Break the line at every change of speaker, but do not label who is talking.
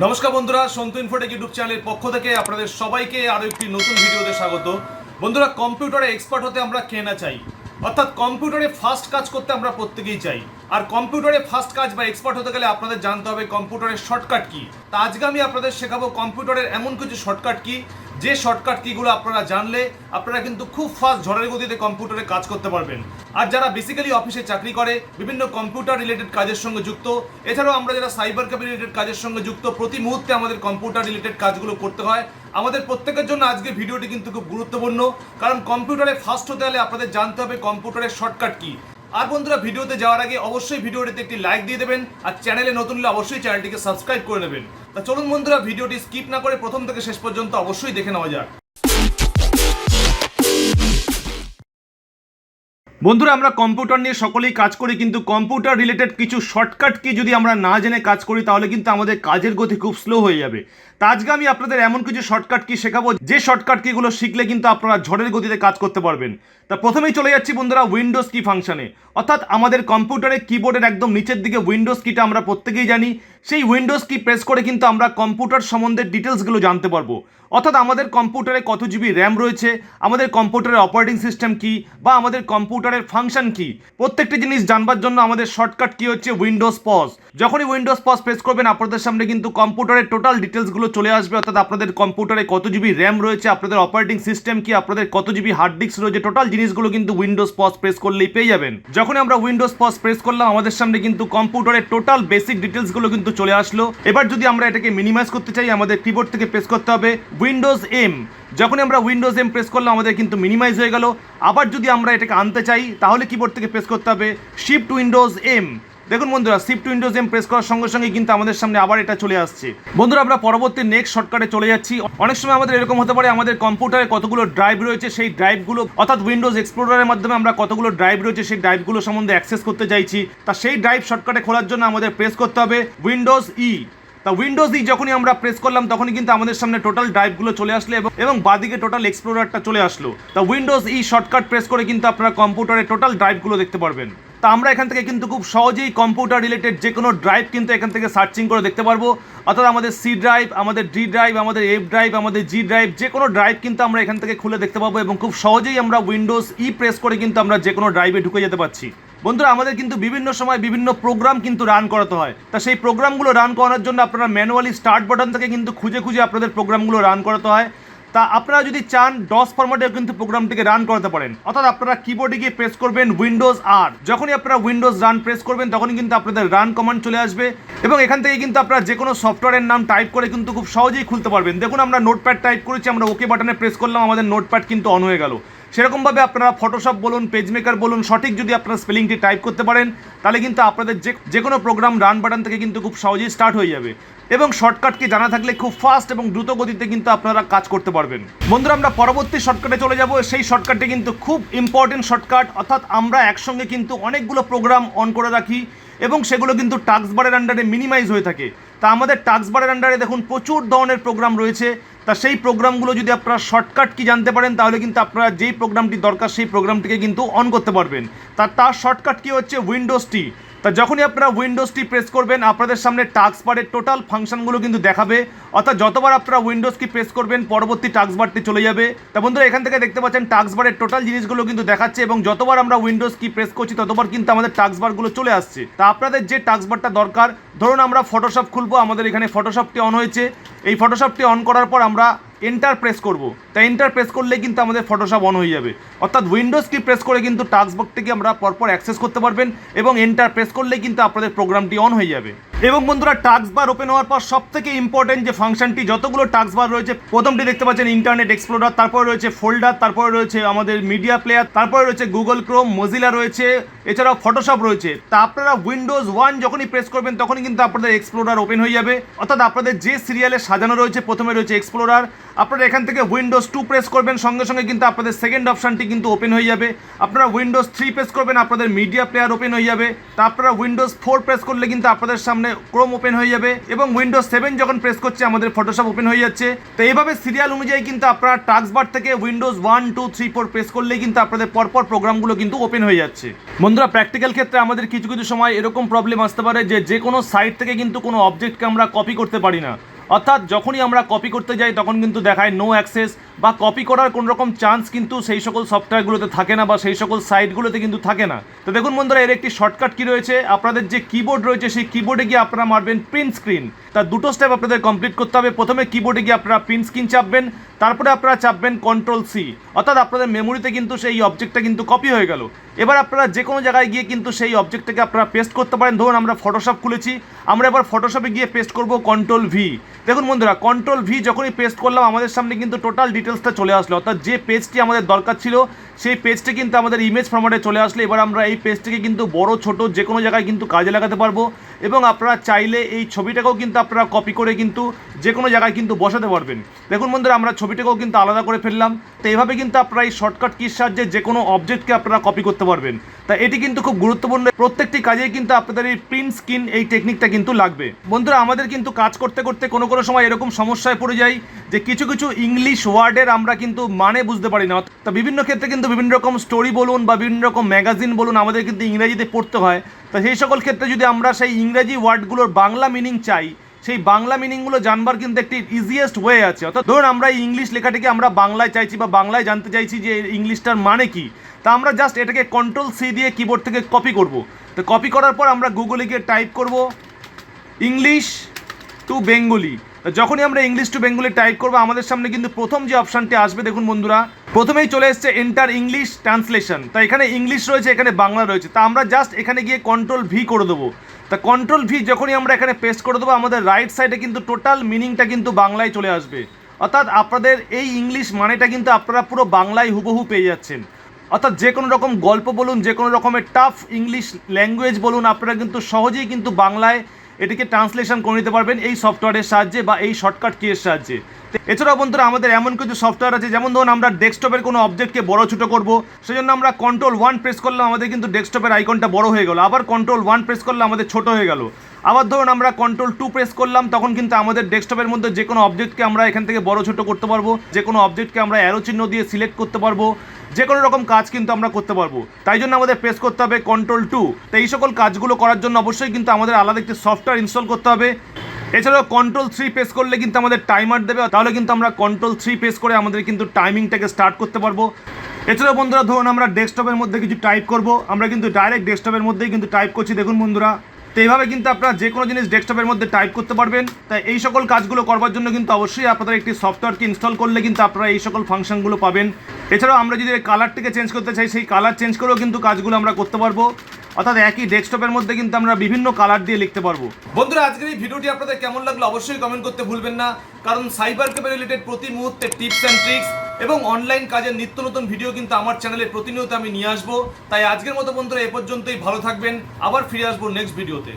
নমস্কার বন্ধুরা, Santu Infotech YouTube চ্যানেলের পক্ষ থেকে আপনাদের সবাইকে আরও একটি নতুন ভিডিওতে স্বাগত। বন্ধুরা, কম্পিউটারে এক্সপার্ট হতে আমরা কে না চাই, অর্থাৎ কম্পিউটারে ফাস্ট কাজ করতে আমরা প্রত্যেকেই চাই। আর কম্পিউটারে ফাস্ট কাজ বা এক্সপার্ট হতে গেলে আপনাদের জানতে হবে কম্পিউটারের শর্টকাট কি। তা আজকে আমি আপনাদের শেখাবো কম্পিউটারের এমন কিছু শর্টকাট কি, যে শর্টকাট কিগুলো আপনারা জানলে আপনারা কিন্তু খুব ফাস্ট ঝড়ের গতিতে কম্পিউটারে কাজ করতে পারবেন। আর যারা বেসিক্যালি অফিসে চাকরি করে, বিভিন্ন কম্পিউটার রিলেটেড কাজের সঙ্গে যুক্ত, এছাড়াও আমরা যারা সাইবার ক্যাফে রিলেটেড কাজের সঙ্গে যুক্ত, প্রতি মুহূর্তে আমাদের কম্পিউটার রিলেটেড কাজগুলো করতে হয়, আমাদের প্রত্যেকের জন্য আজকে ভিডিওটি কিন্তু খুব গুরুত্বপূর্ণ। কারণ কম্পিউটারে ফাস্ট হতে হলে আপনাদের জানতে হবে কম্পিউটারের শর্টকাট কি। আর বন্ধুরা, ভিডিওতে যাওয়ার আগে অবশ্যই ভিডিওটিতে একটি লাইক দিয়ে দেবেন, আর চ্যানেলে নতুন হলে অবশ্যই চ্যানেলটিকে সাবস্ক্রাইব করে নেবেন। তা চলুন বন্ধুরা, ভিডিওটি স্কিপ না করে প্রথম থেকে শেষ পর্যন্ত অবশ্যই দেখে নেওয়া যাক। বন্ধুরা, আমরা কম্পিউটার নিয়ে সকলেই কাজ করি, কিন্তু কম্পিউটার রিলেটেড কিছু শর্টকাট কি যদি আমরা না জেনে কাজ করি তাহলে কিন্তু আমাদের কাজের গতি খুব স্লো হয়ে যাবে। তা আজকে আমি আপনাদের এমন কিছু শর্টকাট কি শেখাবো, যে শর্টকাট কিগুলো শিখলে কিন্তু আপনারা ঝড়ের গতিতে কাজ করতে পারবেন। তা প্রথমেই চলে যাচ্ছি বন্ধুরা উইন্ডোজ কি ফাংশনে, অর্থাৎ আমাদের কম্পিউটারের কিবোর্ডের একদম নিচের দিকে উইন্ডোজ কিটা আমরা প্রত্যেকেই জানি। সেই উইন্ডোজ কি প্রেস করে কিন্তু আমরা কম্পিউটার সম্বন্ধে ডিটেলসগুলো জানতে পারবো। অর্থাৎ আমাদের কম্পিউটারে কত জিবি র্যাম রয়েছে, আমাদের কম্পিউটারের অপারেটিং সিস্টেম কি, বা আমাদের কম্পিউটারের ফাংশন কি, প্রত্যেকটি জিনিস জানবার জন্য আমাদের শর্টকাট কি হচ্ছে উইন্ডোজ পজ। যখনই উইন্ডোজ পজ প্রেস করবেন আপনাদের সামনে কিন্তু কম্পিউটারের টোটাল ডিটেলসগুলো চলে আসবে, অর্থাৎ আপনাদের কম্পিউটারে কত জিবি র্যাম রয়েছে, আপনাদের অপারেটিং সিস্টেম কি, আপনাদের কত জিবি হার্ড ডিস্ক রয়েছে, টোটাল জিনিসগুলো কিন্তু উইন্ডোজ পজ প্রেস করলেই পেয়ে যাবেন। যখনই আমরা উইন্ডোজ পজ প্রেস করলাম আমাদের সামনে কিন্তু কম্পিউটারের টোটাল বেসিক ডিটেলসগুলো কিন্তু চলে আসলো। এবার যদি আমরা এটাকে মিনিমাইজ করতে চাই আমাদের কিবোর্ড থেকে প্রেস করতে হবে উইন্ডোজ এম। যখনই আমরা উইন্ডোজ এম প্রেস করলাম আমাদের কিন্তু মিনিমাইজ হয়ে গেল। আবার যদি আমরা এটাকে আনতে চাই তাহলে কিবোর্ড থেকে প্রেস করতে হবে শিফট উইন্ডোজ এম। দেখুন বন্ধুরা, শিফট উইন্ডোজ এম প্রেস করার সঙ্গে সঙ্গে কিন্তু আমাদের সামনে আবার এটা চলে আসছে। বন্ধুরা, আমরা পরবর্তী নেক্সট শর্টকাটে চলে যাচ্ছি। অনেক সময় আমাদের এরকম হতে পারে আমাদের কম্পিউটারে কতগুলো ড্রাইভ রয়েছে, সেই ড্রাইভগুলো অর্থাৎ উইন্ডোজ এক্সপ্লোরারের মাধ্যমে আমরা কতগুলো ড্রাইভ রয়েছে সেই ড্রাইভগুলো সম্বন্ধে অ্যাক্সেস করতে চাইছি। তা সেই ড্রাইভ শর্টকাটে খোলার জন্য আমাদের প্রেস করতে হবে উইন্ডোজ ই। তা উইন্ডোজ ই যখনই আমরা প্রেস করলাম তখনই কিন্তু আমাদের সামনে টোটাল ড্রাইভগুলো চলে আসলো এবং বাদিকে টোটাল এক্সপ্লোরারটা চলে আসলো। তা উইন্ডোজ ই শর্টকাট প্রেস করে কিন্তু আপনারা কম্পিউটারে টোটাল ড্রাইভগুলো দেখতে পারবেন। তা আমরা এখান থেকে কিন্তু খুব সহজেই কম্পিউটার রিলেটেড যে কোনো ড্রাইভ কিন্তু এখান থেকে সার্চিং করে দেখতে পারবো। অর্থাৎ আমাদের সি ড্রাইভ, আমাদের ডি ড্রাইভ, আমাদের এফ ড্রাইভ, আমাদের জি ড্রাইভ, যে কোনো ড্রাইভ কিন্তু আমরা এখান থেকে খুলে দেখতে পাবো এবং খুব সহজেই আমরা উইন্ডোজ ই প্রেস করে কিন্তু আমরা যে কোনো ড্রাইভে ঢুকে যেতে পারছি। বন্ধুরা, আমাদের কিন্তু বিভিন্ন সময় বিভিন্ন প্রোগ্রাম কিন্তু রান করাতে হয়। তা সেই প্রোগ্রামগুলো রান করানোর জন্য আপনারা ম্যানুয়ালি স্টার্ট বাটন থেকে কিন্তু খুঁজে খুঁজে আপনাদের প্রোগ্রামগুলো রান করাতে হয়। তা আপনারা যদি চান ডস ফরম্যাটেও কিন্তু প্রোগ্রামটিকে রান করাতে পারেন। অর্থাৎ আপনারা কিবোর্ডে গিয়ে প্রেস করবেন উইন্ডোজ আর। যখনই আপনারা উইন্ডোজ রান প্রেস করবেন তখনই কিন্তু আপনাদের রান কমান্ড চলে আসবে এবং এখান থেকে কিন্তু আপনারা যে কোনো সফটওয়্যারের নাম টাইপ করে কিন্তু খুব সহজেই খুলতে পারবেন। দেখুন, আমরা নোটপ্যাড টাইপ করেছি, আমরা ওকে বাটনে প্রেস করলাম, আমাদের নোটপ্যাড কিন্তু অন হয়ে গেল। সেরকমভাবে আপনারা ফটোশপ বলুন, পেজমেকার বলুন, সঠিক যদি আপনারা স্পেলিংটি টাইপ করতে পারেন তাহলে কিন্তু আপনাদের যে কোনো প্রোগ্রাম রান বাটন থেকে কিন্তু খুব সহজেই স্টার্ট হয়ে যাবে এবং শর্টকাটকে জানা থাকলে খুব ফাস্ট এবং দ্রুত গতিতে কিন্তু আপনারা কাজ করতে পারবেন। বন্ধুরা, আমরা পরবর্তী শর্টকাটে চলে যাব। সেই শর্টকাটটি কিন্তু খুব ইম্পর্টেন্ট শর্টকাট, অর্থাৎ আমরা একসঙ্গে কিন্তু অনেকগুলো প্রোগ্রাম অন করে রাখি এবং সেগুলো কিন্তু টাস্ক বারের আন্ডারে মিনিমাইজ হয়ে থাকে। তা আমাদের টাস্ক বারের আন্ডারে দেখুন প্রচুর ধরনের প্রোগ্রাম রয়েছে। তা সেই প্রোগ্রামগুলো যদি আপনারা শর্টকাট কি জানতে পারেন তাহলে কিন্তু আপনারা যেই প্রোগ্রামটি দরকার সেই প্রোগ্রামটিকে কিন্তু অন করতে পারবেন। তার শর্টকাট কি হচ্ছে উইন্ডোজ টি। তা যখনই আপনারা উইন্ডোজ টি প্রেস করবেন আপনাদের সামনে টাস্ক বারের টোটাল ফাংশনগুলো কিন্তু দেখাবে। অর্থাৎ যতবার আপনারা উইন্ডোজ কি প্রেস করবেন পরবর্তী টাস্ক বারটি চলে যাবে। তা বন্ধুরা, এখান থেকে দেখতে পাচ্ছেন টাস্ক বারের টোটাল জিনিসগুলো কিন্তু দেখাচ্ছে এবং যতবার আমরা উইন্ডোজ কি প্রেস করছি ততবার কিন্তু আমাদের টাস্ক বারগুলো চলে আসছে। তা আপনাদের যে টাস্ক বারটা দরকার, ধরুন আমরা ফটোশপ খুলবো, আমাদের এখানে ফটোশপটি অন হয়েছে। এই ফটোশপটি অন করার পর আমরা এন্টার প্রেস করব। তাই এন্টার প্রেস করলেই কিন্তু আমাদের ফটোশপ অন হয়ে যাবে। অর্থাৎ উইন্ডোজ কি প্রেস করে কিন্তু টাস্ক বক্সটিকে আমরা পরপর অ্যাক্সেস করতে পারবেন এবং এন্টার প্রেস করলেই কিন্তু আপনাদের প্রোগ্রামটি অন হয়ে যাবে। এবং বন্ধুরা, টাস্ক বার ওপেন হওয়ার পর সব থেকে ইম্পর্টেন্ট যে ফাংশনটি, যতগুলো টাস্ক বার রয়েছে প্রথমটি দেখতে পাচ্ছেন ইন্টারনেট এক্সপ্লোরার, তারপরে রয়েছে ফোল্ডার, তারপরে রয়েছে আমাদের মিডিয়া প্লেয়ার, তারপরে রয়েছে গুগল ক্রোম, মজিলা রয়েছে, এছাড়াও ফটোশপ রয়েছে। তা আপনারা উইন্ডোজ 1 যখনই প্রেস করবেন তখনই কিন্তু আপনাদের এক্সপ্লোরার ওপেন হয়ে যাবে। অর্থাৎ আপনাদের যে সিরিয়ালে সাজানো রয়েছে প্রথমে রয়েছে এক্সপ্লোরার, আপনারা এখান থেকে উইন্ডোজ 2 প্রেস করবেন সঙ্গে সঙ্গে কিন্তু আপনাদের সেকেন্ড অপশানটি কিন্তু ওপেন হয়ে যাবে। আপনারা উইন্ডোজ 3 প্রেস করবেন আপনাদের মিডিয়া প্লেয়ার ওপেন হয়ে যাবে। তা আপনারা উইন্ডোজ 4 প্রেস করলে কিন্তু আপনাদের সামনে করে ক্রোম ওপেন হয়ে যাবে এবং উইন্ডোজ 7 যখন প্রেস করছে আমাদের ফটোশপ ওপেন হয়ে যাচ্ছে। তো এইভাবে সিরিয়াল অনুযায়ী কিন্তু আপনারা টাস্ক বার থেকে উইন্ডোজ 1 2 3 4 প্রেস করলেই কিন্তু আপনাদের পরপর প্রোগ্রামগুলো কিন্তু ওপেন হয়ে যাচ্ছে। বন্ধুরা প্র্যাকটিক্যাল ক্ষেত্রে আমাদের কিছু কিছু সময় এরকম প্রবলেম আসতে পারে যে কোনো সাইট থেকে কিন্তু কোনো অবজেক্টকে আমরা কপি করতে পারি না, অর্থাৎ যখনই আমরা কপি করতে যাই তখন কিন্তু দেখায় নো অ্যাক্সেস বা কপি করার কোনো রকম চান্স কিন্তু সেই সকল সফটওয়্যারগুলোতে থাকে না বা সেই সকল সাইটগুলোতে কিন্তু থাকে না। তো দেখুন বন্ধুরা, এর একটি শর্টকাট কি রয়েছে, আপনাদের যে কিবোর্ড রয়েছে সেই কিবোর্ডে গিয়ে আপনারা মারবেন প্রিন্ট স্ক্রিন। তার দুটো স্টেপ আপনাদের কমপ্লিট করতে হবে। প্রথমে কিবোর্ডে গিয়ে আপনারা প্রিন্ট স্ক্রিন চাপবেন, তারপরে আপনারা চাপবেন Ctrl+C, অর্থাৎ আপনাদের মেমোরিতে কিন্তু সেই অবজেক্টটা কিন্তু কপি হয়ে গেল। এবার আপনারা যে কোনো জায়গায় গিয়ে কিন্তু সেই অবজেক্টটাকে আপনারা পেস্ট করতে পারেন। ধরুন আমরা ফটোশপ খুলেছি, আমরা এবার ফটোশপে গিয়ে পেস্ট করব Ctrl+V। দেখুন বন্ধুরা, Ctrl+V যখনই পেস্ট করলাম আমাদের সামনে কিন্তু টোটাল ডিটেলসটা চলে আসলো, অর্থাৎ যে পেজটি আমাদের দরকার ছিল সেই পেজটি কিন্তু আমাদের ইমেজ ফরম্যাটে চলে আসলো। এবার আমরা এই পেজটিকে কিন্তু বড় ছোট যে কোনো জায়গায় কিন্তু কাজে লাগাতে পারবো এবং আপনারা চাইলে এই ছবিটাকেও কিন্তু আপনারা কপি করে কিন্তু যে কোনো জায়গায় কিন্তু বসাতে পারবেন। দেখুন বন্ধুরা, আমরা ছবিটাকেও কিন্তু আলাদা করে ফেললাম। তো এইভাবে কিন্তু আপনারা এই শর্টকাট কির সাহায্যে যে কোনো অবজেক্টকে আপনারা কপি করতে পারবেন। তা এটি কিন্তু খুব গুরুত্বপূর্ণ, প্রত্যেকটি কাজেই কিন্তু আপনাদের এই প্রিন্ট স্ক্রিন এই টেকনিকটা কিন্তু লাগবে। বন্ধুরা আমাদের কিন্তু কাজ করতে করতে কোনো কোনো সময় এরকম সমস্যায় পড়ে যাই যে কিছু কিছু ইংলিশ ওয়ার্ডের আমরা কিন্তু মানে বুঝতে পারি না। তা বিভিন্ন ক্ষেত্রে কিন্তু বিভিন্ন রকম স্টোরি বলুন বা বিভিন্ন রকম ম্যাগাজিন বলুন আমাদের কিন্তু ইংরেজিতে পড়তে হয়। তা সেই সকল ক্ষেত্রে যদি আমরা সেই ইংরেজি ওয়ার্ডগুলোর বাংলা মিনিং চাই, সেই বাংলা মিনিংগুলো জানবার কিন্তু একটি ইজিয়েস্ট ওয়ে আছে। অর্থাৎ ধরুন আমরা এই ইংলিশ লেখাটিকে আমরা বাংলায় চাইছি বা বাংলায় জানতে চাইছি যে ইংলিশটার মানে কি, তা আমরা জাস্ট এটাকে Ctrl+C দিয়ে কিবোর্ড থেকে কপি করব। তো কপি করার পর আমরা গুগলে গিয়ে টাইপ করব ইংলিশ টু বেঙ্গলি। যখনই আমরা ইংলিশ টু বেঙ্গলি টাইপ করবো আমাদের সামনে কিন্তু প্রথম যে অপশানটি আসবে দেখুন বন্ধুরা, প্রথমেই চলে এসছে এন্টার ইংলিশ ট্রান্সলেশন। তা এখানে ইংলিশ রয়েছে, এখানে বাংলা রয়েছে। তা আমরা জাস্ট এখানে গিয়ে Ctrl+V করে দেবো। তা Ctrl+V যখনই আমরা এখানে পেস্ট করে দেবো আমাদের রাইট সাইডে কিন্তু টোটাল মিনিংটা কিন্তু বাংলায় চলে আসবে। অর্থাৎ আপনাদের এই ইংলিশ মানেটা কিন্তু আপনারা পুরো বাংলায় হুবহু পেয়ে যাচ্ছেন। অর্থাৎ যে কোনো রকম গল্প বলুন, যে কোনো রকমের টাফ ইংলিশ ল্যাঙ্গুয়েজ বলুন, আপনারা কিন্তু সহজেই কিন্তু বাংলায় এটিকে ট্রান্সলেশন করে নিতে পারবেন এই সফটওয়্যারের সাহায্যে বা এই শর্টকাট কিয়ের সাহায্যে। এছাড়াও বন্ধুরা আমাদের এমন কিছু সফটওয়্যার আছে, যেমন ধরুন আমরা ডেস্কটপের কোনো অবজেক্টকে বড় ছোটো করবো, সেজন্য আমরা Ctrl+1 প্রেস করলাম, আমাদের কিন্তু ডেস্কটপের আইকনটা বড় হয়ে গেল। আবার Ctrl+1 প্রেস করলে আমাদের ছোট হয়ে গেল। আবার ধরুন আমরা Ctrl+2 প্রেস করলাম, তখন কিন্তু আমাদের ডেস্কটপের মধ্যে যে কোনো অবজেক্টকে আমরা এখান থেকে বড় ছোটো করতে পারবো, যে কোনো অবজেক্টকে আমরা অ্যারো চিহ্ন দিয়ে সিলেক্ট করতে পারবো, যে কোনো রকম কাজ কিন্তু আমরা করতে পারবো। তাই জন্য আমাদের প্রেস করতে হবে Ctrl+2। তো এই সকল কাজগুলো করার জন্য অবশ্যই কিন্তু আমাদের আলাদা একটি সফটওয়্যার ইনস্টল করতে হবে। এছাড়াও Ctrl+3 প্রেস করলে কিন্তু আমাদের টাইমার দেবে, তাহলে কিন্তু আমরা Ctrl+3 প্রেস করে আমাদের কিন্তু টাইমিংটাকে স্টার্ট করতে পারবো। এছাড়াও বন্ধুরা ধরুন আমরা ডেস্কটপের মধ্যে কিছু টাইপ করব, আমরা কিন্তু ডাইরেক্ট ডেস্কটপের মধ্যেই কিন্তু টাইপ করছি দেখুন বন্ধুরা। তো এইভাবে কিন্তু আপনারা যে কোনো জিনিস ডেস্কটপের মধ্যে টাইপ করতে পারবেন। তাই এই সকল কাজগুলো করবার জন্য কিন্তু অবশ্যই আপনাদের একটি সফটওয়্যারকে ইনস্টল করলে কিন্তু আপনারা এই সকল ফাংশনগুলো পাবেন। এছাড়াও আমরা যদি কালারটিকে চেঞ্জ করতে চাই, সেই কালার চেঞ্জ করেও কিন্তু কাজগুলো আমরা করতে পারবো। অর্থাৎ একই ডেস্কটপের মধ্যে কিন্তু আমরা বিভিন্ন কালার দিয়ে লিখতে পারবো। বন্ধুরা আজকের এই ভিডিওটি আপনাদের কেমন লাগলো অবশ্যই কমেন্ট করতে ভুলবেন না, কারণ সাইবার ক্রাইম রিলেটেড প্রতি মুহূর্তে টিপস অ্যান্ড ট্রিক্স এবং অনলাইন কাজের নিত্য নতুন ভিডিও কিন্তু আমার চ্যানেলে প্রতিনিয়ত আমি নিয়ে আসবো। তাই আজকের মতো বন্ধুরা এ পর্যন্তই, ভালো থাকবেন, আবার ফিরে আসবো নেক্সট ভিডিওতে।